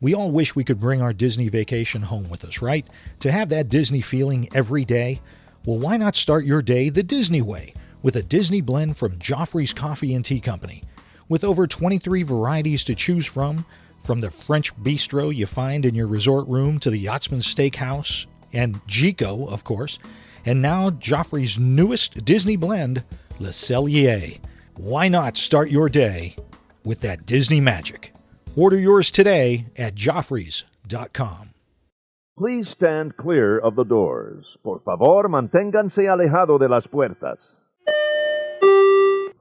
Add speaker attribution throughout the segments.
Speaker 1: We all wish we could bring our Disney vacation home with us, right? To have that Disney feeling every day? Well, why not start your day the Disney way with a Disney blend from Joffrey's Coffee and Tea Company? With over 23 varieties to choose from the French bistro you find in your resort room to the Yachtsman Steakhouse and Gico, of course, and now Joffrey's newest Disney blend, Le Cellier. Why not start your day with that Disney magic? Order yours today at Joffreys.com.
Speaker 2: Please stand clear of the doors. Por favor, manténganse alejado de las puertas.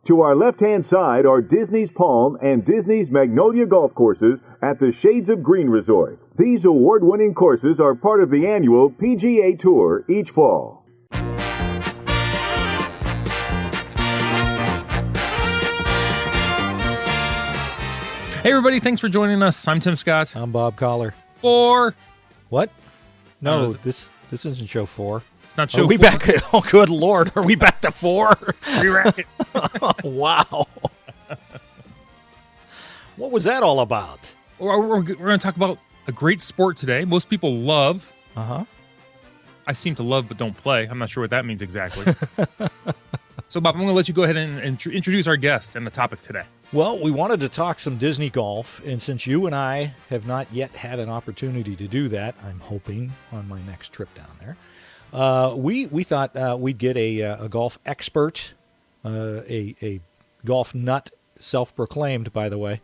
Speaker 2: To our left-hand side are Disney's Palm and Disney's Magnolia golf courses at the Shades of Green Resort. These award-winning courses are part of the annual PGA Tour each fall.
Speaker 3: Hey, everybody. Thanks for joining us. I'm Tim Scott.
Speaker 1: I'm Bob Collar.
Speaker 3: 4.
Speaker 1: What? No, this isn't show 4.
Speaker 3: It's not show 4.
Speaker 1: Are we back? Oh, good Lord. Are we back to 4?
Speaker 3: Re-rack it.
Speaker 1: Wow. What was that all about?
Speaker 3: We're going to talk about a great sport today. Most people love.
Speaker 1: Uh-huh.
Speaker 3: I seem to love but don't play. I'm not sure what that means exactly. So, Bob, I'm going to let you go ahead and introduce our guest and the topic today.
Speaker 1: Well, we wanted to talk some Disney golf, and since you and I have not yet had an opportunity to do that, I'm hoping on my next trip down there, we thought we'd get a golf expert, a golf nut, self-proclaimed, by the way.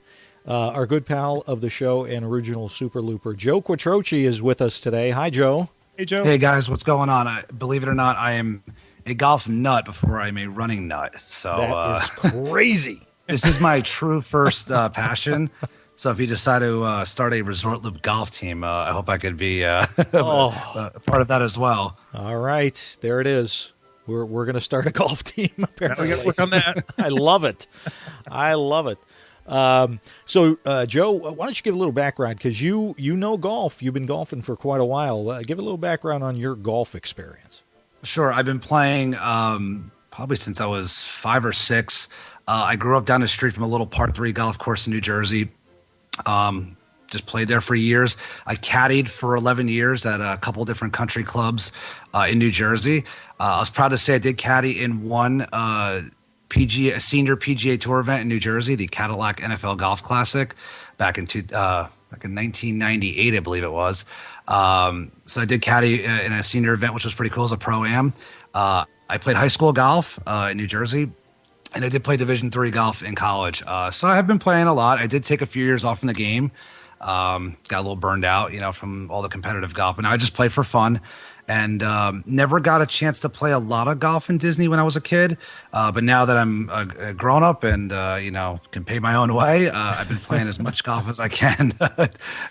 Speaker 1: Our good pal of the show and original Super Looper, Joe Quattrocchi, is with us today. Hi, Joe.
Speaker 3: Hey, Joe.
Speaker 4: Hey, guys. What's going on? Believe it or not, I am a golf nut before I'm a running nut. So
Speaker 1: that is crazy.
Speaker 4: This is my true first passion. So if you decide to start a Resort Loop golf team, I hope I could be part of that as well.
Speaker 1: All right. There it is. We're going to start a golf team, apparently.
Speaker 3: We got to work on that.
Speaker 1: I love it. I love it. So, Joe, why don't you give a little background? Because you know golf. You've been golfing for quite a while. Give a little background on your golf experience.
Speaker 4: Sure. I've been playing probably since I was 5 or 6. I grew up down the street from a little par 3 golf course in New Jersey. Just played there for years. I caddied for 11 years at a couple different country clubs in New Jersey. I was proud to say I did caddy in one senior PGA Tour event in New Jersey, the Cadillac NFL Golf Classic, back in 1998, I believe it was. So I did caddy in a senior event, which was pretty cool as a Pro-Am. I played high school golf in New Jersey. And I did play Division III golf in college. So I have been playing a lot. I did take a few years off from the game. Got a little burned out, from all the competitive golf. But now I just play for fun. And never got a chance to play a lot of golf in Disney when I was a kid. But now that I'm a grown-up and, can pay my own way, I've been playing as much golf as I can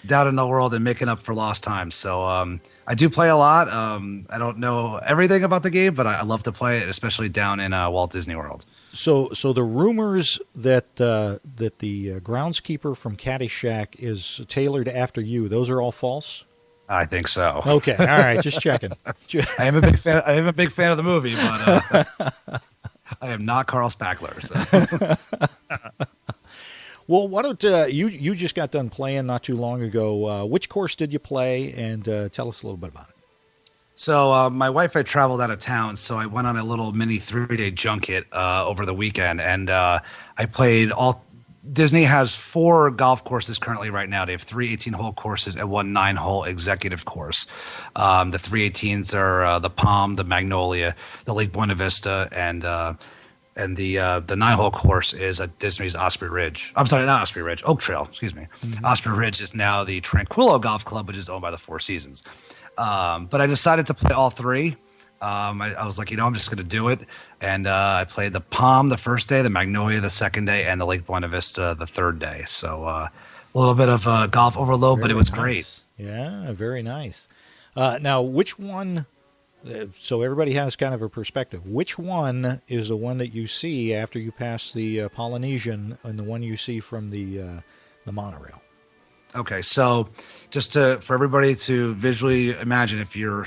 Speaker 4: down in the world and making up for lost time. So I do play a lot. I don't know everything about the game, but I love to play it, especially down in Walt Disney World.
Speaker 1: So the rumors that the groundskeeper from Caddyshack is tailored after you, those are all false?
Speaker 4: I think so.
Speaker 1: Okay, all right, just checking.
Speaker 4: I am a big fan. I am a big fan of the movie, but I am not Carl Spackler. So.
Speaker 1: Well, why don't you just got done playing not too long ago? Which course did you play, and tell us a little bit about it.
Speaker 4: So my wife had traveled out of town, so I went on a little mini 3-day junket over the weekend, and I played all. Disney has 4 golf courses currently right now. They have 3 18-hole courses and 1 9-hole executive course. The 3 18s are the Palm, the Magnolia, the Lake Buena Vista, and the 9-hole course is at Disney's Osprey Ridge. I'm sorry, not Osprey Ridge, Oak Trail. Excuse me. Mm-hmm. Osprey Ridge is now the Tranquillo Golf Club, which is owned by the Four Seasons. But I decided to play all 3. I was like, I'm just going to do it. And I played the Palm the first day, the Magnolia the second day, and the Lake Buena Vista the third day. So a little bit of golf overload, but it was great.
Speaker 1: Yeah, very nice. Now, which one, so everybody has kind of a perspective, which one is the one that you see after you pass the Polynesian and the one you see from the monorail?
Speaker 4: Okay, so just for everybody to visually imagine, if you're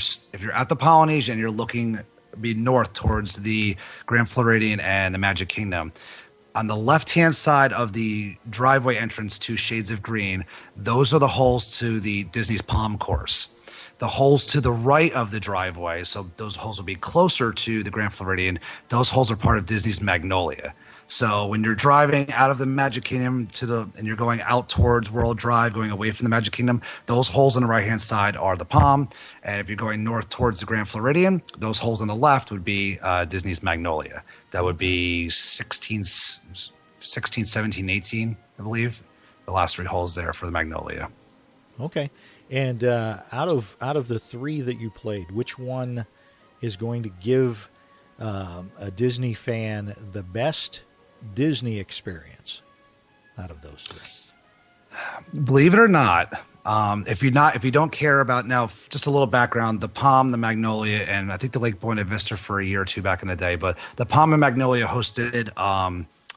Speaker 4: at the Polynesian and you're looking be north towards the Grand Floridian and the Magic Kingdom, On the left-hand side of the driveway entrance to Shades of Green, those are the holes to the Disney's Palm course. The holes to the right of the driveway, so those holes will be closer to the Grand Floridian, those holes are part of Disney's Magnolia. So when you're driving out of the Magic Kingdom and you're going out towards World Drive, going away from the Magic Kingdom, those holes on the right-hand side are the Palm. And if you're going north towards the Grand Floridian, those holes on the left would be Disney's Magnolia. That would be 16, 17, 18, I believe. The last 3 holes there for the Magnolia.
Speaker 1: Okay. And out of the 3 that you played, which one is going to give a Disney fan the best Disney experience out of those 3?
Speaker 4: Believe it or not, if you don't care about, now just a little background, the Palm, the Magnolia, and I think the Lake Buena Vista for a year or 2 back in the day, but the Palm and Magnolia hosted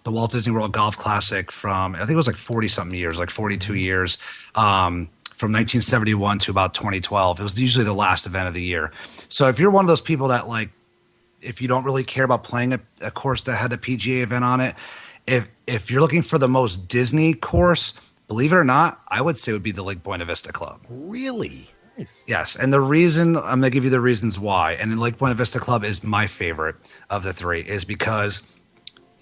Speaker 4: the Walt Disney World Golf Classic from, I think it was like 40 something years, like 42 years. From 1971 to about 2012. It was usually the last event of the year. So if you're one of those people that, like, if you don't really care about playing a course that had a PGA event on it, if you're looking for the most Disney course, believe it or not, I would say it would be the Lake Buena Vista Club.
Speaker 1: Really?
Speaker 3: Nice.
Speaker 4: Yes, and the reason, I'm going to give you the reasons why, and the Lake Buena Vista Club is my favorite of the 3, is because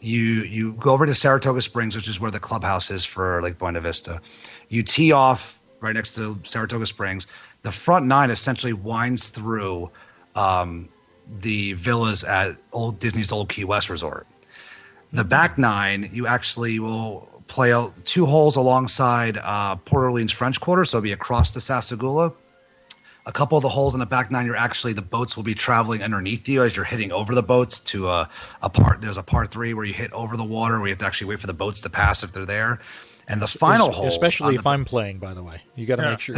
Speaker 4: you go over to Saratoga Springs, which is where the clubhouse is for Lake Buena Vista. You tee off right next to Saratoga Springs. The front 9 essentially winds through the villas at Disney's Old Key West Resort. The back 9, you actually will play 2 holes alongside Port Orleans French Quarter, so it'll be across the Sassagoula. A couple of the holes in the back 9, the boats will be traveling underneath you as you're hitting over the boats to there's a par 3 where you hit over the water, where you have to actually wait for the boats to pass if they're there. And the final hole,
Speaker 1: especially if I'm playing, by the way, you got to make sure.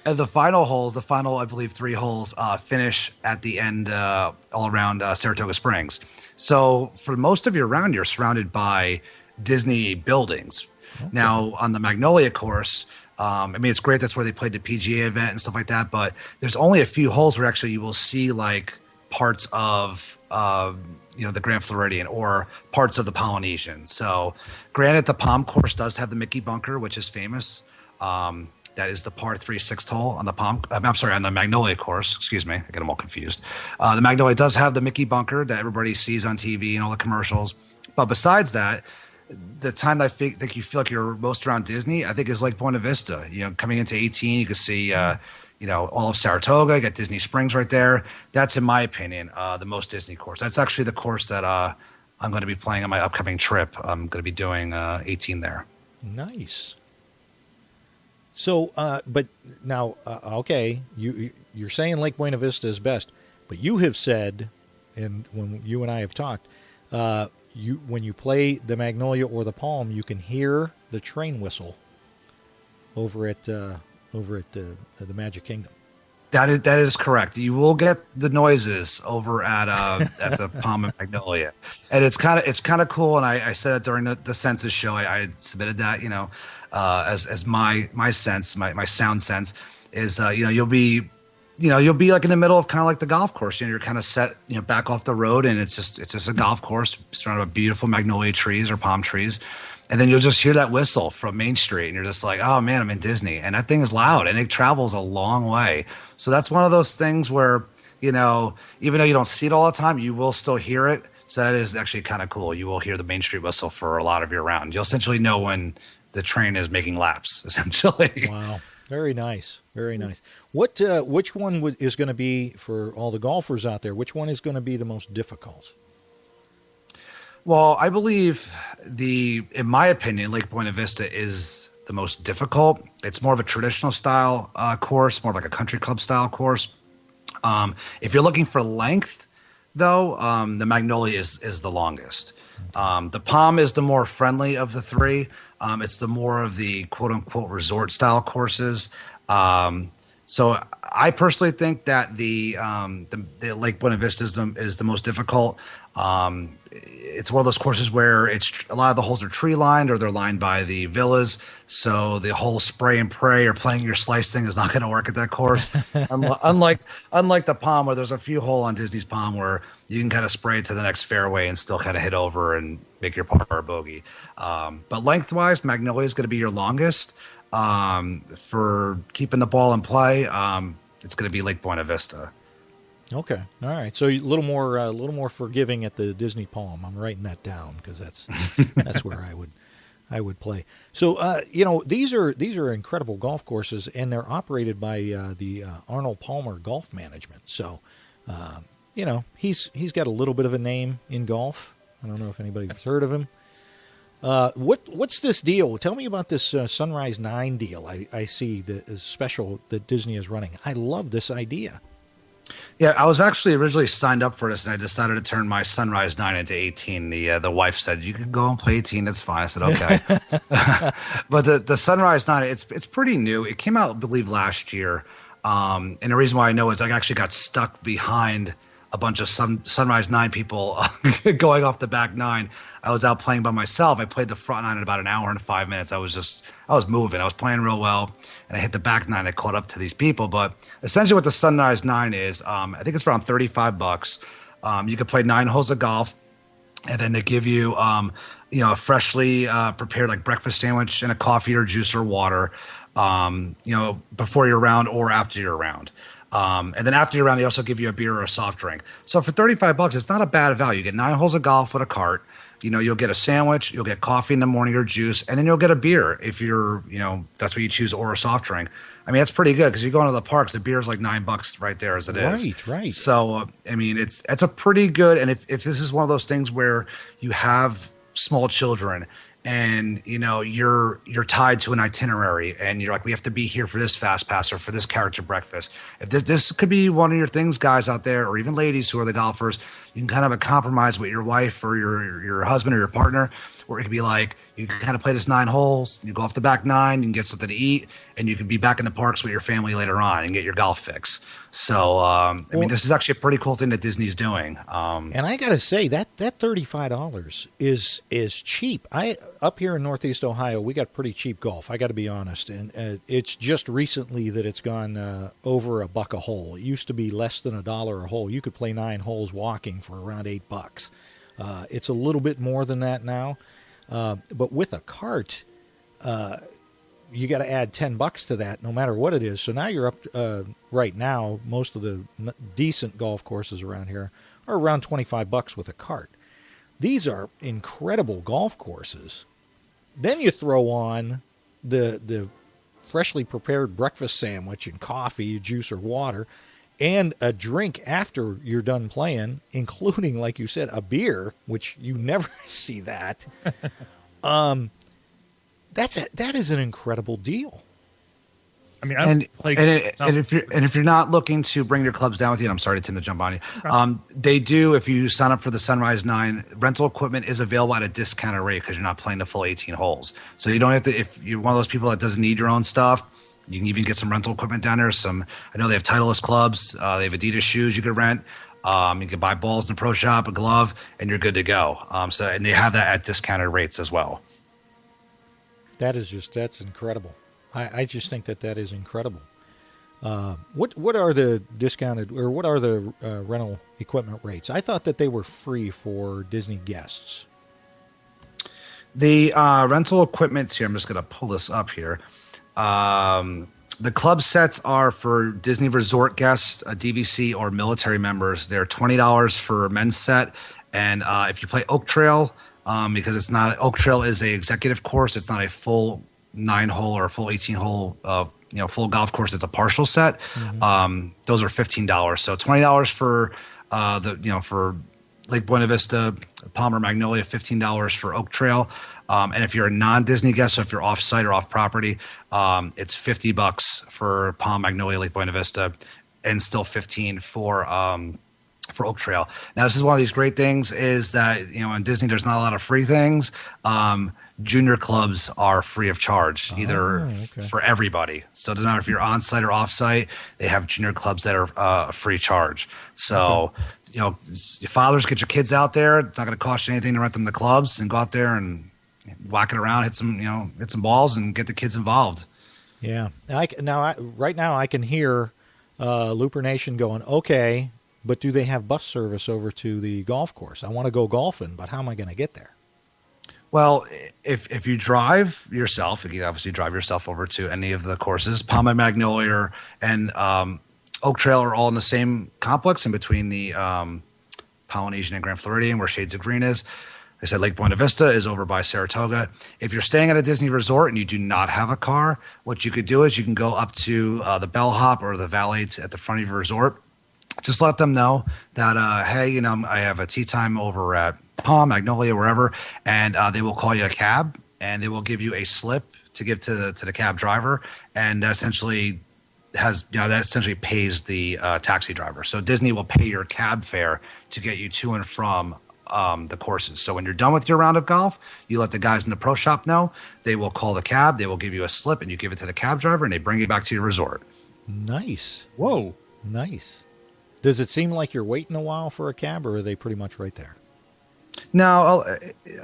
Speaker 4: And the final holes, I believe 3 holes, finish at the end all around Saratoga Springs. So for most of your round, you're surrounded by Disney buildings. Okay. Now on the Magnolia course, it's great. That's where they played the PGA event and stuff like that. But there's only a few holes where actually you will see like parts of the Grand Floridian or parts of the Polynesian. So granted, the Palm course does have the Mickey bunker, which is famous. That is the par 3 6th hole on the on the Magnolia course. Excuse me. I get them all confused. The Magnolia does have the Mickey bunker that everybody sees on TV and all the commercials. But besides that, the time I think you feel like you're most around Disney, I think is Lake Buena Vista. Coming into 18, you can see, all of Saratoga. You got Disney Springs right there. That's, in my opinion, the most Disney course. That's actually the course that I'm going to be playing on my upcoming trip. I'm going to be doing 18 there.
Speaker 1: Nice. So, but now, okay, you're saying Lake Buena Vista is best, but you have said, and when you and I have talked, when you play the Magnolia or the Palm, you can hear the train whistle over at the Magic Kingdom. That
Speaker 4: is correct. You will get the noises over at the Palm and Magnolia, and it's kind of cool. And I said it during the census show. I submitted that, as my sense, my sound sense is, you'll be like in the middle of kind of like the golf course. You're kind of set, back off the road, and it's just a golf course surrounded by beautiful magnolia trees or palm trees. And then you'll just hear that whistle from Main Street, and you're just like, oh man, I'm in Disney. And that thing is loud, and it travels a long way. So that's one of those things where, even though you don't see it all the time, you will still hear it. So that is actually kind of cool. You will hear the Main Street whistle for a lot of your round. You'll essentially know when the train is making laps, essentially.
Speaker 1: Wow. Very nice. Very nice. Which one is going to be, for all the golfers out there, which one is going to be the most difficult?
Speaker 4: Well, I believe in my opinion, Lake Buena Vista is the most difficult. It's more of a traditional style course, more of like a country club style course. If you're looking for length, though, the Magnolia is the longest. The Palm is the more friendly of the 3. It's the more of the quote unquote resort style courses. So I personally think that the Lake Buena Vista is the most difficult. It's one of those courses where a lot of the holes are tree lined or they're lined by the villas. So the whole spray and pray or playing your slice thing is not going to work at that course. unlike the Palm, where there's a few holes on Disney's Palm where you can kind of spray it to the next fairway and still kind of hit over and make your par or bogey. But lengthwise, Magnolia is going to be your longest. For keeping the ball in play, it's going to be Lake Buena Vista.
Speaker 1: Okay, all right. So a little more forgiving at the Disney Palm. I'm writing that down because that's where I would play. So these are incredible golf courses, and they're operated by the Arnold Palmer Golf Management. So he's got a little bit of a name in golf. I don't know if anybody's heard of him. What's this deal? Tell me about this Sunrise 9 deal. I see the special that Disney is running. I love this idea.
Speaker 4: Yeah, I was actually originally signed up for this, and I decided to turn my Sunrise 9 into 18. The wife said, "You can go and play 18. It's fine." I said, "Okay." But the Sunrise 9, it's pretty new. It came out, I believe, last year. And the reason why I know is I actually got stuck behind a bunch of Sunrise 9 people going off the back 9. I was out playing by myself. I played the front 9 in about an hour and 5 minutes. I was moving. I was playing real well, and I hit the back 9. I caught up to these people. But essentially what the Sunrise 9 is, I think it's around $35. You could play 9 holes of golf, and then they give you, a freshly prepared like breakfast sandwich and a coffee or juice or water, before your round or after your round. And then after your round, they also give you a beer or a soft drink. So for $35, it's not a bad value. You get 9 holes of golf with a cart. You'll get a sandwich, you'll get coffee in the morning or juice, and then you'll get a beer if you're, that's what you choose, or a soft drink. I mean, that's pretty good because you go into the parks, the beer is like $9 right there as it is.
Speaker 1: Right.
Speaker 4: So, it's a pretty good, and if this is one of those things where you have small children and you're tied to an itinerary and you're like, we have to be here for this fast pass or for this character breakfast. If this could be one of your things, guys out there, or even ladies who are the golfers, you can kind of have a compromise with your wife or your husband or your partner, where it could be like, you can kind of play this 9 holes, you go off the back 9, you can get something to eat, and you can be back in the parks with your family later on and get your golf fix. So, this is actually a pretty cool thing that Disney's doing.
Speaker 1: And I got to say, that $35 is cheap. Up here in Northeast Ohio, we got pretty cheap golf, I got to be honest. And it's just recently that it's gone over $1 a hole. It used to be less than $1 a hole. You could play 9 holes walking for around $8. It's a little bit more than that now. But with a cart, you got to add $10 to that no matter what it is. So now you're up, right now, most of the decent golf courses around here are around $25 with a cart. These are incredible golf courses. Then you throw on the freshly prepared breakfast sandwich and coffee, juice or water, and a drink after you're done playing, including, like you said, a beer, which you never see that. That is an incredible deal.
Speaker 3: I mean,
Speaker 4: if you're not looking to bring your clubs down with you, and I'm sorry, Tim, to jump on you. Okay. They do, if you sign up for the Sunrise 9, rental equipment is available at a discounted rate because you're not playing the full 18 holes. So you don't have to, if you're one of those people that doesn't need your own stuff, you can even get some rental equipment down there. I know they have Titleist clubs. They have Adidas shoes you could rent. You can buy balls in the pro shop, a glove, and you're good to go. And they have that at discounted rates as well.
Speaker 1: That's incredible. I just think that is incredible. What are the discounted, or what are the rental equipment rates? I thought that they were free for Disney guests.
Speaker 4: The rental equipment's here. I'm just going to pull this up here. The club sets are for Disney Resort guests, DVC, or military members. They're $20 for a men's set. And if you play Oak Trail, because it's not, Oak Trail is a executive course. It's not a full 9-hole or a full 18-hole, full golf course. It's a partial set. Mm-hmm. Those are $15. So $20 for for Lake Buena Vista, Palmer, Magnolia, $15 for Oak Trail. And if you're a non-Disney guest, so if you're off-site or off-property, it's $50 for Palm, Magnolia, Lake Buena Vista, and still $15 for Oak Trail. Now, this is one of these great things is that, in Disney, there's not a lot of free things. junior clubs are free of charge, either
Speaker 1: okay.
Speaker 4: for everybody. So it doesn't matter if you're on site or off site. They have junior clubs that are free charge. So, your fathers, get your kids out there. It's not going to cost you anything to rent them the clubs and go out there and whack it around, hit some balls and get the kids involved.
Speaker 1: Yeah. Right now I can hear Looper Nation going, okay, but do they have bus service over to the golf course? I want to go golfing, but how am I going to get there?
Speaker 4: Well, if you drive yourself, you can obviously drive yourself over to any of the courses. Palm and Magnolia and Oak Trail are all in the same complex in between the Polynesian and Grand Floridian, where Shades of Green is. I said Lake Buena Vista is over by Saratoga. If you're staying at a Disney resort and you do not have a car, what you could do is you can go up to the bellhop or the valet at the front of your resort. Just let them know that, hey, I have a tea time over at Palm, Magnolia, wherever, and they will call you a cab, and they will give you a slip to give to the cab driver, and that essentially pays the taxi driver. So Disney will pay your cab fare to get you to and from the courses. So when you're done with your round of golf, you let the guys in the pro shop know. They will call the cab. They will give you a slip, and you give it to the cab driver, and they bring you back to your resort.
Speaker 1: Nice.
Speaker 3: Whoa.
Speaker 1: Nice. Does it seem like you're waiting a while for a cab, or are they pretty much right there?
Speaker 4: No,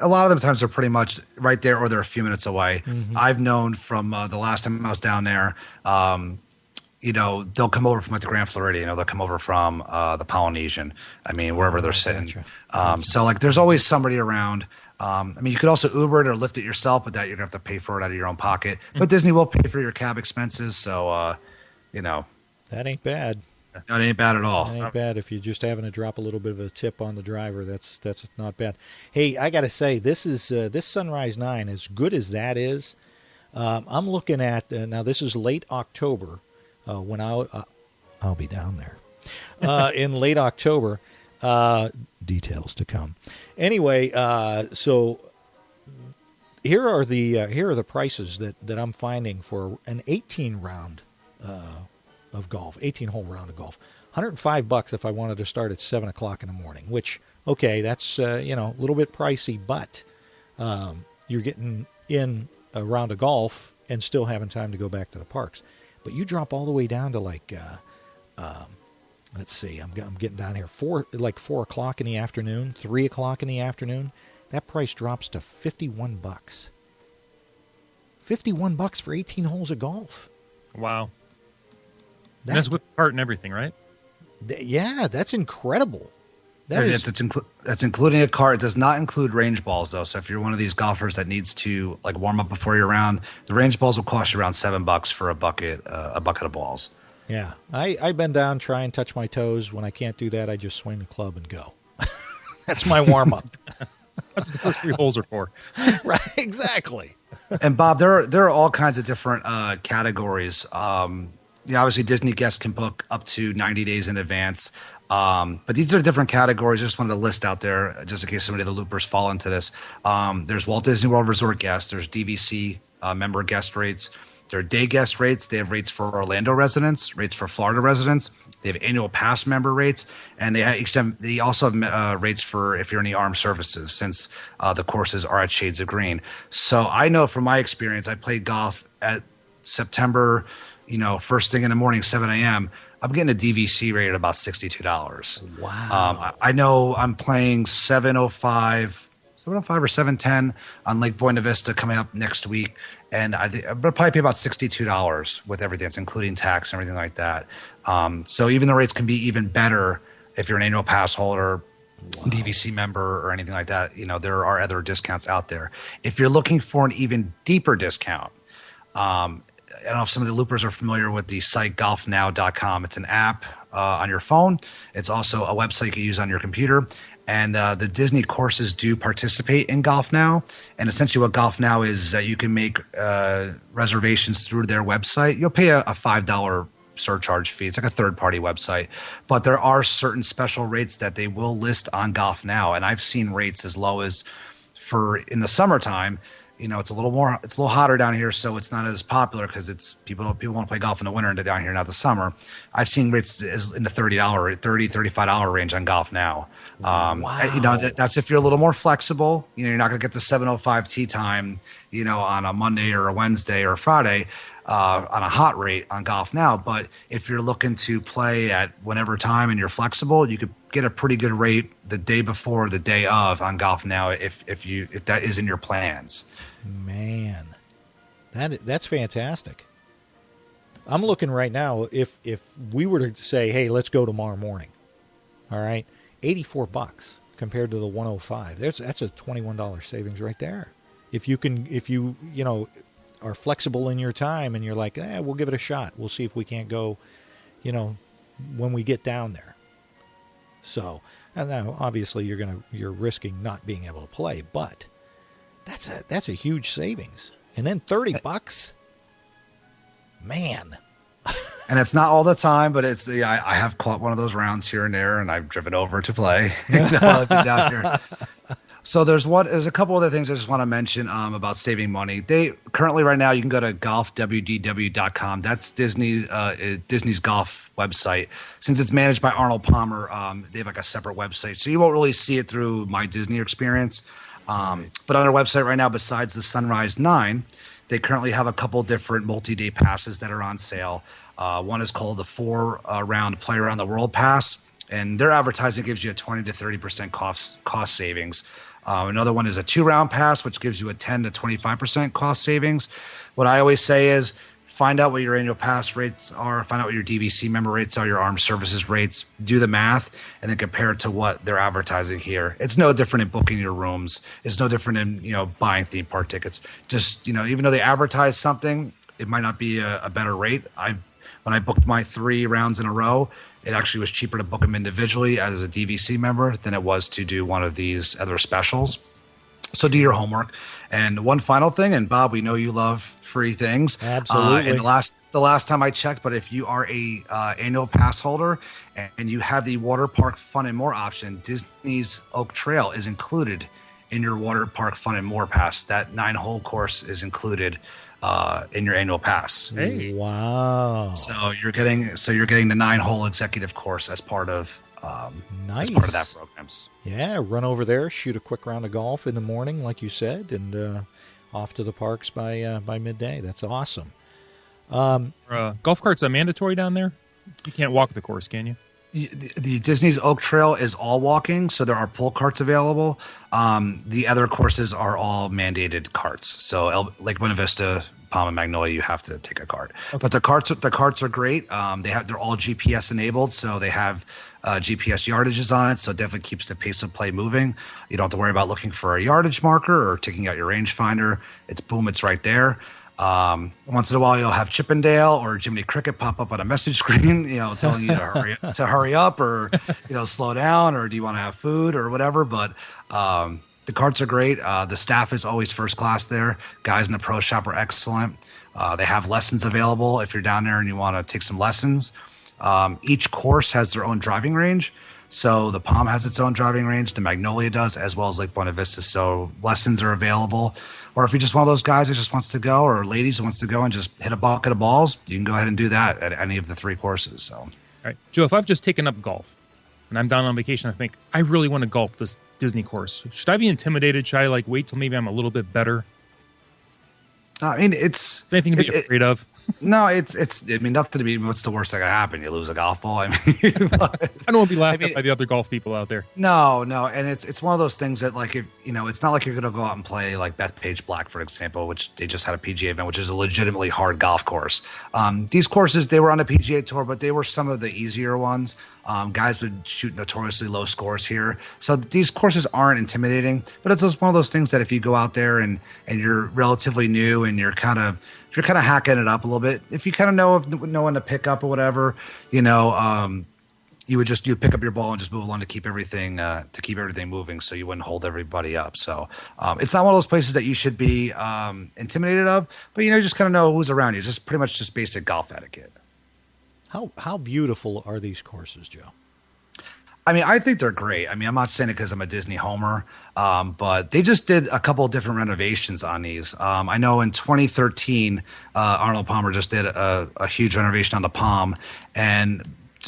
Speaker 4: a lot of the times they're pretty much right there, or they're a few minutes away.
Speaker 1: Mm-hmm.
Speaker 4: I've known from the last time I was down there, they'll come over from like the Grand Floridian, they'll come over from the Polynesian. I mean, wherever they're sitting.
Speaker 1: Gotcha.
Speaker 4: So like, there's always somebody around. You could also Uber it or Lyft it yourself, but that you're gonna have to pay for it out of your own pocket. But Disney will pay for your cab expenses, so
Speaker 1: That ain't bad.
Speaker 4: no, it ain't bad at all.
Speaker 1: That ain't bad. If you're just having to drop a little bit of a tip on the driver, that's not bad. Hey, I got to say, this Sunrise 9, as good as that is, I'm looking at now. This is late October when I'll be down there in late October. Details to come. Anyway, so here are the prices that I'm finding for an 18 round. Of golf, 18-hole round of golf, $105 if I wanted to start at 7 o'clock in the morning. Which, okay, that's a little bit pricey, but you're getting in a round of golf and still having time to go back to the parks. But you drop all the way down to like, let's see, I'm getting down here 4 o'clock in the afternoon, 3 o'clock in the afternoon. That price drops to $51. $51 for 18 holes of golf.
Speaker 3: Wow. That's with the cart and everything, right?
Speaker 1: Yeah, that's incredible.
Speaker 4: That's including a cart. It does not include range balls, though. So if you're one of these golfers that needs to like warm up before your round, the range balls will cost you around $7 for a bucket of balls.
Speaker 1: Yeah, I bend down, try and touch my toes. When I can't do that, I just swing the club and go. That's my warm up.
Speaker 3: That's what the first 3 holes are for.
Speaker 1: Right, exactly.
Speaker 4: And Bob, there are all kinds of different categories. Obviously Disney guests can book up to 90 days in advance. But these are different categories. I just wanted to list out there just in case somebody of the loopers fall into this. There's Walt Disney World Resort guests. There's DVC member guest rates. There are day guest rates. They have rates for Orlando residents, rates for Florida residents. They have annual pass member rates. And they also have rates for if you're in the armed services, since the courses are at Shades of Green. So I know from my experience, I played golf at September, first thing in the morning, 7 a.m., I'm getting a DVC rate at about $62.
Speaker 1: Wow.
Speaker 4: I know I'm playing 705 or 710 on Lake Buena Vista coming up next week. And I'm going to probably pay about $62 with everything. It's including tax and everything like that. So even the rates can be even better if you're an annual pass holder, DVC member, or anything like that. There are other discounts out there. If you're looking for an even deeper discount, I don't know if some of the loopers are familiar with the site golfnow.com. It's an app on your phone. It's also a website you can use on your computer. And the Disney courses do participate in Golf Now. And essentially what Golf Now is that you can make reservations through their website. You'll pay a $5 surcharge fee. It's like a third-party website. But there are certain special rates that they will list on Golf Now. And I've seen rates as low as, in the summertime, it's a little hotter down here, so it's not as popular because people want to play golf in the winter and down here, not the summer. I've seen rates in the $35 range on golf now.
Speaker 1: Wow.
Speaker 4: That's if you're a little more flexible. You're not going to get the 7:05 tee time, on a Monday or a Wednesday or a Friday on a hot rate on golf now. But if you're looking to play at whenever time and you're flexible, you could get a pretty good rate the day before, the day of on golf now if that is in your plans.
Speaker 1: Man, that's fantastic. I'm looking right now. If we were to say, hey, let's go tomorrow morning, all right, $84 compared to the 105. That's a $21 savings right there. If you are flexible in your time and you're like, we'll give it a shot. We'll see if we can't go, when we get down there. So, and now obviously you're risking not being able to play, but that's a huge savings. And then $30, man.
Speaker 4: And it's not all the time, but I have caught one of those rounds here and there, and I've driven over to play. I've been down here. So there's a couple other things I just want to mention about saving money. They currently right now you can go to golfwdw.com. That's Disney's golf website. Since it's managed by Arnold Palmer, they have like a separate website, so you won't really see it through My Disney Experience. But on their website right now, besides the Sunrise 9, they currently have a couple different multi-day passes that are on sale. One is called the 4-round Play Around the World Pass, and their advertising gives you a 20 to 30% cost savings. Another one is a 2-round pass, which gives you a 10 to 25% cost savings. What I always say is find out what your annual pass rates are, find out what your DVC member rates are, your armed services rates, do the math, and then compare it to what they're advertising here. It's no different in booking your rooms. It's no different in, buying theme park tickets. Just, even though they advertise something, it might not be a better rate. When I booked my 3 rounds in a row, it actually was cheaper to book them individually as a DVC member than it was to do one of these other specials. So do your homework. And one final thing, and Bob, we know you love free things.
Speaker 1: Absolutely.
Speaker 4: And the last time I checked, but if you are a annual pass holder and you have the water park fun and more option, Disney's Oak Trail is included in your water park fun and more pass. That 9-hole course is included in your annual pass.
Speaker 3: Hey.
Speaker 1: Wow.
Speaker 4: So you're getting the 9-hole executive course as part of
Speaker 1: Nice.
Speaker 4: as part of that program.
Speaker 1: Yeah, run over there, shoot a quick round of golf in the morning, like you said, and off to the parks by midday. That's awesome.
Speaker 3: Golf carts are mandatory down there? You can't walk the course, can you?
Speaker 4: The Disney's Oak Trail is all walking, so there are pull carts available. The other courses are all mandated carts. So Lake Buena Vista, Palm and Magnolia, you have to take a cart. Okay. But the carts are great. They're all GPS enabled, so they have GPS yardages on it, so it definitely keeps the pace of play moving. You don't have to worry about looking for a yardage marker or taking out your rangefinder. It's right there. Once in a while, you'll have Chippendale or Jiminy Cricket pop up on a message screen, telling you to hurry up or, slow down, or do you want to have food or whatever. But the carts are great. The staff is always first class there. Guys in the pro shop are excellent. They have lessons available if you're down there and you want to take some lessons. Each course has their own driving range. So the Palm has its own driving range. The Magnolia does, as well as Lake Buena Vista. So lessons are available. Or if you're just one of those guys who just wants to go, or ladies who wants to go and just hit a bucket of balls, you can go ahead and do that at any of the 3 courses. So,
Speaker 3: all right, Joe, if I've just taken up golf and I'm down on vacation, I think I really want to golf this Disney course. Should I be intimidated? Should I wait till maybe I'm a little bit better?
Speaker 4: I mean, it's
Speaker 3: anything to be afraid of.
Speaker 4: No, it's. I mean, nothing to be. What's the worst that can happen? You lose a golf ball. I mean,
Speaker 3: I don't want to be laughed at by the other golf people out there.
Speaker 4: No, and it's one of those things that, like, if it's not like you're going to go out and play like Bethpage Black, for example, which they just had a PGA event, which is a legitimately hard golf course. These courses, they were on a PGA tour, but they were some of the easier ones. Guys would shoot notoriously low scores here, so these courses aren't intimidating. But it's just one of those things that if you go out there and you're relatively new and you're kind of hacking it up a little bit, if you kind of know when to pick up or whatever, you pick up your ball and just move along to keep everything moving, so you wouldn't hold everybody up. So it's not one of those places that you should be intimidated of, but you just kind of know who's around you. It's just pretty much just basic golf etiquette.
Speaker 1: How beautiful are these courses, Joe?
Speaker 4: I mean, I think they're great. I mean, I'm not saying it because I'm a Disney homer, but they just did a couple of different renovations on these. I know in 2013, Arnold Palmer just did a huge renovation on the Palm, and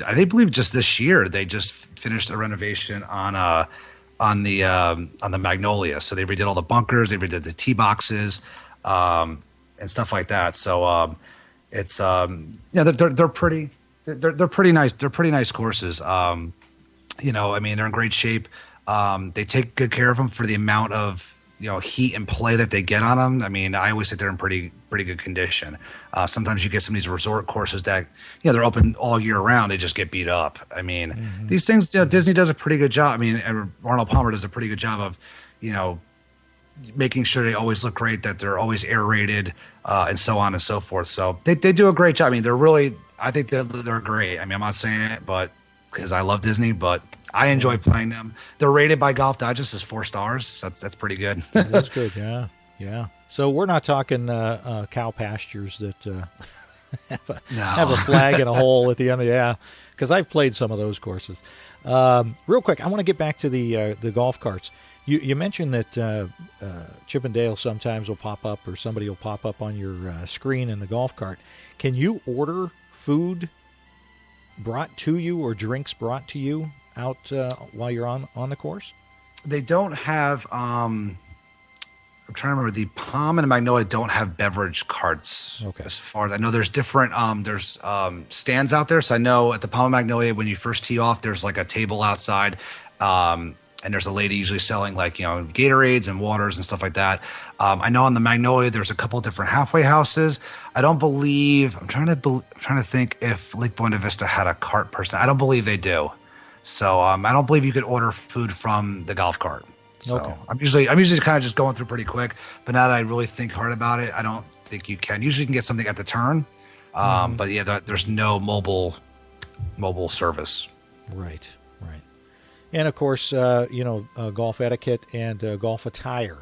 Speaker 4: I believe just this year they just finished a renovation on the Magnolia. So they redid all the bunkers, they redid the tee boxes, and stuff like that. So it's they're pretty nice. They're pretty nice courses. I mean, they're in great shape. They take good care of them for the amount of heat and play that they get on them. I mean, I always think they're in pretty good condition. Sometimes you get some of these resort courses that they're open all year round. They just get beat up. I mean, these things Disney does a pretty good job. I mean, Arnold Palmer does a pretty good job of making sure they always look great, that they're always aerated, and so on and so forth. So they do a great job. I mean, I think they're great. I mean, I'm not saying it, but because I love Disney, but I enjoy playing them. They're rated by Golf Digest as 4 stars. So that's pretty good.
Speaker 1: That's good. Yeah. So we're not talking cow pastures that have a flag and a hole at the end. Because I've played some of those courses. Real quick, I want to get back to the golf carts. You mentioned that Chip and Dale sometimes will pop up, or somebody will pop up on your screen in the golf cart. Can you order food brought to you or drinks brought to you out while you're on the course?
Speaker 4: They don't have I'm trying to remember, the Palm and the Magnolia don't have beverage carts.
Speaker 1: Okay.
Speaker 4: As far as I know, there's different there's stands out there. So I know at the Palm and Magnolia, when you first tee off, there's like a table outside, and there's a lady usually selling like Gatorades and waters and stuff like that. I know on the Magnolia there's a couple of different halfway houses. I don't believe I'm trying to think if Lake Buena Vista had a cart person. I don't believe they do. So I don't believe you could order food from the golf cart. So
Speaker 1: okay.
Speaker 4: I'm usually kind of just going through pretty quick. But now that I really think hard about it, I don't think you can. Usually you can get something at the turn, but yeah, there's no mobile service.
Speaker 1: Right. And of course, golf etiquette and golf attire.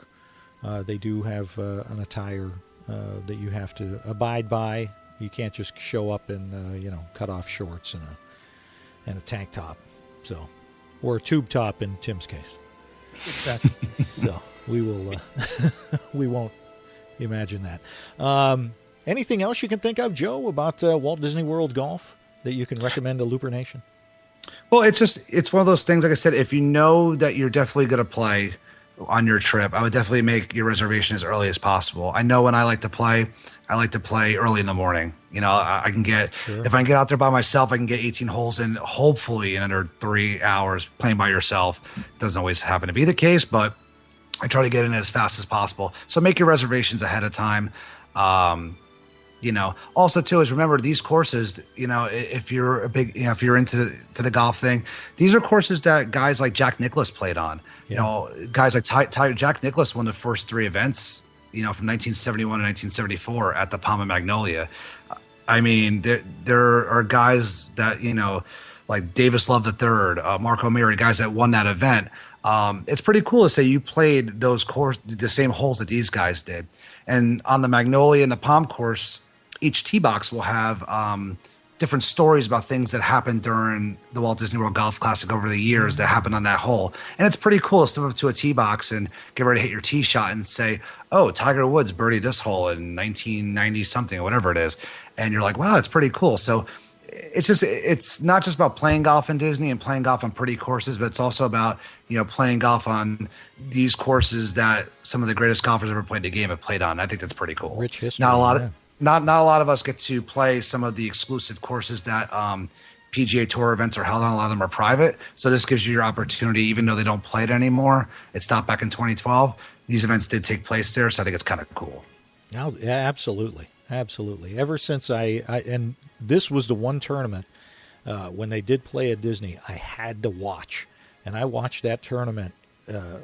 Speaker 1: They do have an attire that you have to abide by. You can't just show up in cut off shorts and a tank top. So, or a tube top in Tim's case.
Speaker 3: Exactly.
Speaker 1: So we will we won't imagine that. Anything else you can think of, Joe, about Walt Disney World Golf that you can recommend to Looper Nation?
Speaker 4: Well, it's one of those things. Like I said, if you know that you're definitely going to play on your trip, I would definitely make your reservation as early as possible. I know when I like to play early in the morning. I can get, if I can get out there by myself, I can get 18 holes in, hopefully in under 3 hours. Playing by yourself doesn't always happen to be the case, but I try to get in as fast as possible. So make your reservations ahead of time. Also too is remember these courses, if you're if you're into the golf thing, these are courses that guys like Jack Nicklaus played on. Guys like Jack Nicklaus won the first 3 events, from 1971 to 1974 at the Palm and Magnolia. I mean, there are guys that, like Davis Love III, Mark O'Meara, guys that won that event. It's pretty cool to say you played the same holes that these guys did. And on the Magnolia and the Palm course, each tee box will have different stories about things that happened during the Walt Disney World Golf Classic over the years that happened on that hole. And it's pretty cool to step up to a tee box and get ready to hit your tee shot and say, oh, Tiger Woods birdied this hole in 1990 something or whatever it is. And you're like, wow, that's pretty cool. So it's not just about playing golf in Disney and playing golf on pretty courses, but it's also about, playing golf on these courses that some of the greatest golfers ever played the game have played on. I think that's pretty cool.
Speaker 1: Rich history.
Speaker 4: Not a lot of us get to play some of the exclusive courses that PGA Tour events are held on. A lot of them are private. So this gives you your opportunity, even though they don't play it anymore. It stopped back in 2012. These events did take place there, so I think it's kind of cool.
Speaker 1: Yeah, absolutely. Ever since and this was the one tournament when they did play at Disney, I had to watch. And I watched that tournament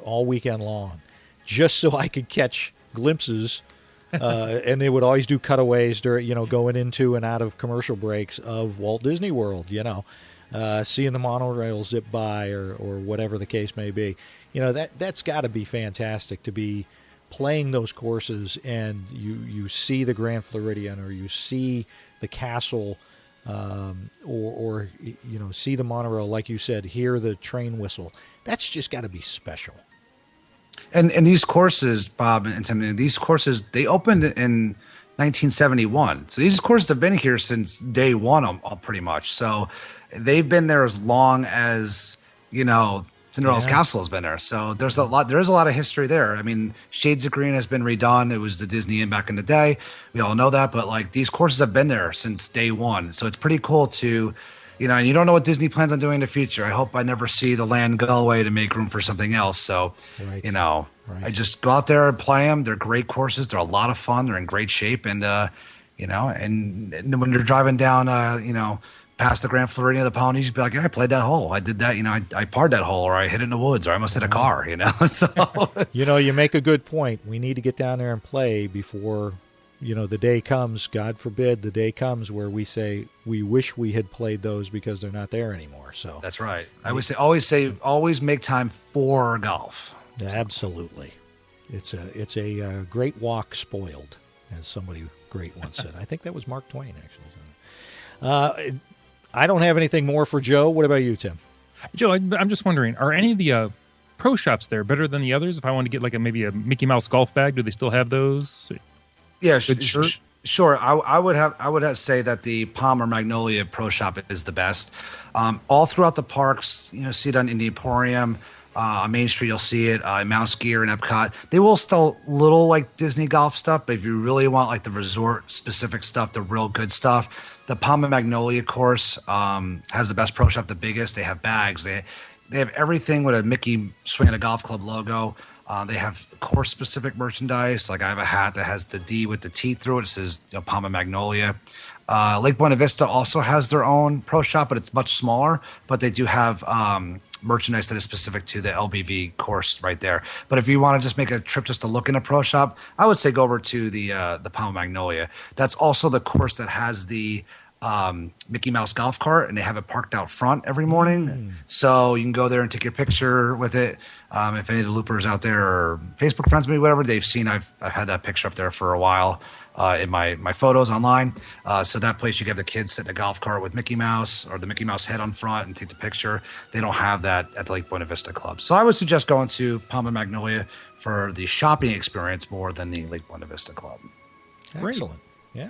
Speaker 1: all weekend long just so I could catch glimpses. And they would always do cutaways during, going into and out of commercial breaks of Walt Disney World, seeing the monorail zip by or whatever the case may be. That's got to be fantastic to be playing those courses and you see the Grand Floridian or you see the castle or see the monorail, like you said, hear the train whistle. That's just got to be special.
Speaker 4: And these courses, Bob and Tim, these courses, they opened in 1971. So these courses have been here since day one, pretty much. So they've been there as long as, Cinderella's Castle has been there. So there is a lot of history there. I mean, Shades of Green has been redone. It was the Disney Inn back in the day. We all know that. But like these courses have been there since day one. So it's pretty cool to, and you don't know what Disney plans on doing in the future. I hope I never see the land go away to make room for something else. So,
Speaker 1: right.
Speaker 4: I just go out there and play them. They're great courses. They're a lot of fun. They're in great shape. And, and when you're driving down, past the Grand Floridian of the Polynesian, you'd be like, yeah, I played that hole. I did that. I parred that hole, or I hit it in the woods, or I almost hit a car, So,
Speaker 1: you make a good point. We need to get down there and play before, the day comes, God forbid, the day comes where we say, we wish we had played those because they're not there anymore. So
Speaker 4: that's right. I would always make time for golf.
Speaker 1: Absolutely. It's a great walk spoiled, as somebody great once said. I think that was Mark Twain, actually. I don't have anything more for Joe. What about you, Tim?
Speaker 3: Joe, I'm just wondering, are any of the pro shops there better than the others? If I want to get like maybe a Mickey Mouse golf bag, do they still have those?
Speaker 4: Yeah, sure. I would have to say that the Palm or Magnolia Pro Shop is the best. All throughout the parks, see it on Indy Emporium. On Main Street, you'll see it. Mouse Gear and Epcot. They will sell little like Disney golf stuff, but if you really want like the resort specific stuff, the real good stuff, the Palm and Magnolia course has the best pro shop, the biggest. They have bags. They have everything with a Mickey swinging a golf club logo. They have course specific merchandise. Like I have a hat that has the D with the T through it. It says Palm and Magnolia. Lake Buena Vista also has their own pro shop, but it's much smaller. But they do have merchandise that is specific to the LBV course right there. But if you want to just make a trip just to look in a pro shop, I would say go over to the Palm Magnolia. That's also the course that has the Mickey Mouse golf cart, and they have it parked out front every morning. So you can go there and take your picture with it. If any of the loopers out there or Facebook friends, maybe whatever, they've seen I've had that picture up there for a while. In my photos online. So that place, you get the kids sit in a golf cart with Mickey Mouse or the Mickey Mouse head on front and take the picture. They don't have that at the Lake Buena Vista Club. So I would suggest going to Palm and Magnolia for the shopping experience more than the Lake Buena Vista Club.
Speaker 1: Excellent. Yeah.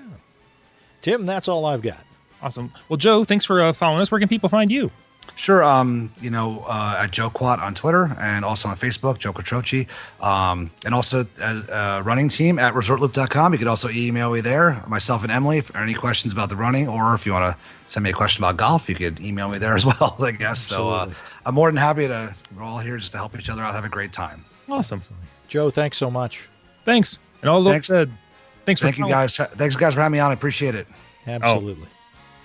Speaker 1: Tim, that's all I've got.
Speaker 3: Awesome. Well, Joe, thanks for following us. Where can people find you?
Speaker 4: Sure. At Joe Quat on Twitter and also on Facebook, Joe Quattrocchi. And also as a running team at ResortLoop.com. You could also email me there, myself and Emily, if there are any questions about the running, or if you want to send me a question about golf, you could email me there as well, I guess.
Speaker 1: Absolutely.
Speaker 4: So I'm more than happy we're all here just to help each other out, have a great time.
Speaker 3: Awesome.
Speaker 1: Joe, thanks so much.
Speaker 3: Thanks. And all those said, thank
Speaker 4: you guys. Thanks guys for having me on. I appreciate it.
Speaker 1: Absolutely.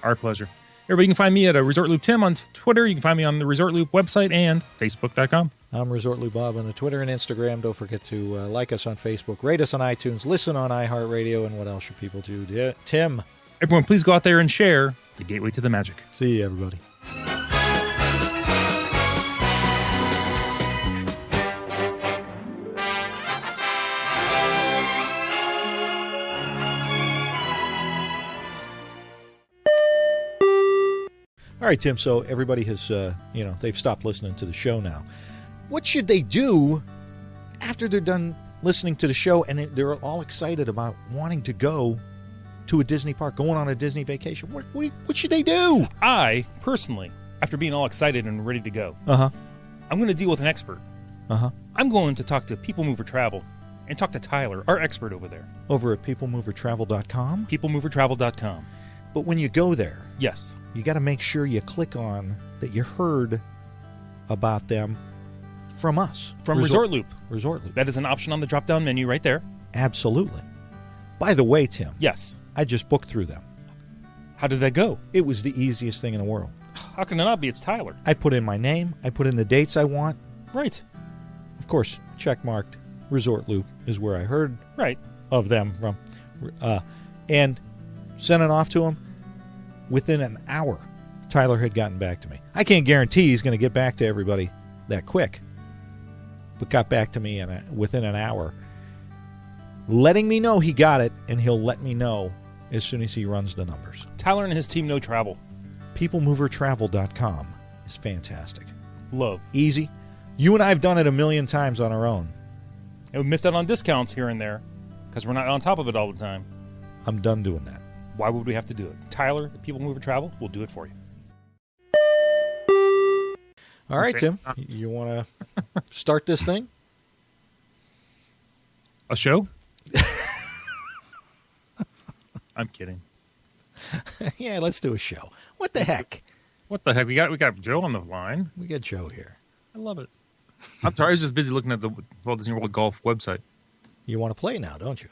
Speaker 3: Our pleasure. Everybody can find me at Resort Loop Tim on Twitter. You can find me on the Resort Loop website and Facebook.com.
Speaker 1: I'm Resort Loop Bob on the Twitter and Instagram. Don't forget to like us on Facebook, rate us on iTunes, listen on iHeartRadio, and what else should people do? Tim.
Speaker 3: Everyone, please go out there and share the gateway to the magic.
Speaker 1: See you, everybody. All right, Tim, so everybody has, they've stopped listening to the show now. What should they do after they're done listening to the show and they're all excited about wanting to go to a Disney park, going on a Disney vacation? What should they do?
Speaker 3: I, personally, after being all excited and ready to go,
Speaker 1: I'm
Speaker 3: going to deal with an expert. I'm going to talk to People Mover Travel and talk to Tyler, our expert over there.
Speaker 1: Over at peoplemovertravel.com?
Speaker 3: Peoplemovertravel.com.
Speaker 1: But when you go there...
Speaker 3: Yes.
Speaker 1: You got to make sure you click on that you heard about them from us.
Speaker 3: From Resort Loop.
Speaker 1: Resort Loop.
Speaker 3: That is an option on the drop-down menu right there.
Speaker 1: Absolutely. By the way, Tim.
Speaker 3: Yes.
Speaker 1: I just booked through them.
Speaker 3: How did that go?
Speaker 1: It was the easiest thing in the world.
Speaker 3: How can it not be? It's Tyler.
Speaker 1: I put in my name. I put in the dates I want.
Speaker 3: Right.
Speaker 1: Of course, check-marked Resort Loop is where I heard of them from. And sent it off to him. Within an hour, Tyler had gotten back to me. I can't guarantee he's going to get back to everybody that quick, but got back to me within an hour, letting me know he got it, and he'll let me know as soon as he runs the numbers.
Speaker 3: Tyler and his team know travel.
Speaker 1: PeopleMoverTravel.com is fantastic.
Speaker 3: Love.
Speaker 1: Easy. You and I have done it a million times on our own.
Speaker 3: And we missed out on discounts here and there because we're not on top of it all the time.
Speaker 1: I'm done doing that.
Speaker 3: Why would we have to do it? Tyler, at People Mover Travel, will do it for you.
Speaker 1: All right, Tim. You want to start this thing?
Speaker 3: A show? I'm kidding.
Speaker 1: Yeah, let's do a show. What the heck?
Speaker 3: What the heck? We got Joe on the line.
Speaker 1: We got Joe here.
Speaker 3: I love it. I'm sorry, I was just busy looking at the Walt Disney World Golf website.
Speaker 1: You want to play now, don't you?